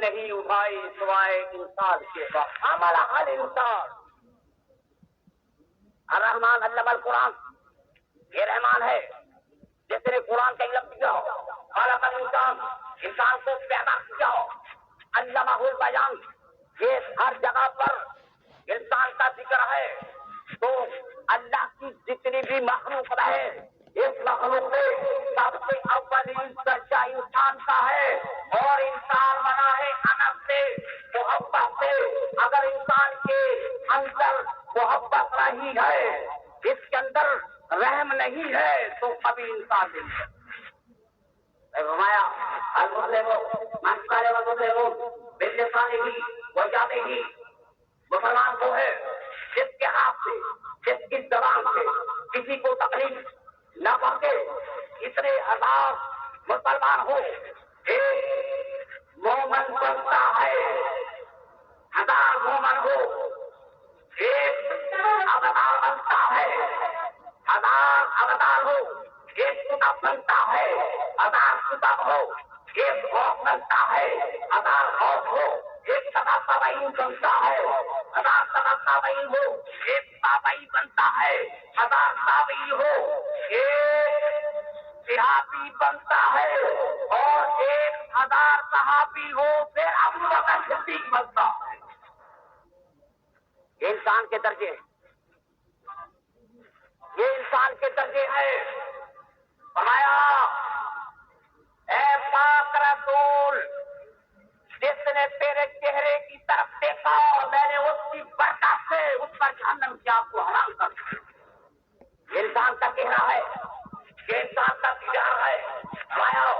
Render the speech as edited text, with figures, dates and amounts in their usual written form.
نہیں اٹھائی سوائے انسان کے وقت عمل حل انسان. الرحمن علم القرآن، یہ رحمان ہے جس نے قرآن کا علم دیا ہو. خلق الانسان، انسان کو پیدا کیا ہو. علمہ البیان، یہ ہر جگہ پر انسان کا ذکر ہے. تو اللہ کی جتنی بھی مخلوق رہے، اس مخلوق میں سب سے اولین درجہ انسان کا ہے. اور انسان بنا ہے انب سے، محبت سے. اگر انسان کے اندر محبت نہیں ہے، اس کے اندر رحم نہیں ہے، تو کبھی انسان نہیں ہے. فرمایا المسلم من سلم المسلمون بلسانه ويده، مسلمان وہ ہے جس کے ہاتھ سے، جس کی زبان سے کسی کو تکلیف نہ پہنچے. اتنے ہزار مسلمان ہو، ایک مومن بنتا ہے. ہزار مومن ہو، ایک ابدار بنتا ہے. ہزار ابدار ہو، ایک کتاب بنتا ہے. ہزار کتاب ہو، ایک خوف بنتا ہے. ہزار خوف ہو، ایک سدا تابعین بنتا ہے. ہزار سدا تابعین ہو، ایک تابعی بنتا ہے. ہزار تابعی ہو، ایک صحابی بنتا ہے. اور 1000 صحابی ہو، پھر ابو بکر صدیق بنتا ہے. یہ انسان کے درجے ہیں، یہ انسان کے درجے ہیں. فرمایا اے پاک رسول، جس نے تیرے چہرے کی طرف دیکھا، میں نے اس کی برکت سے اس پر جہنم کی آگ کو حرام کر دیا. یہ انسان کا چہرہ ہے.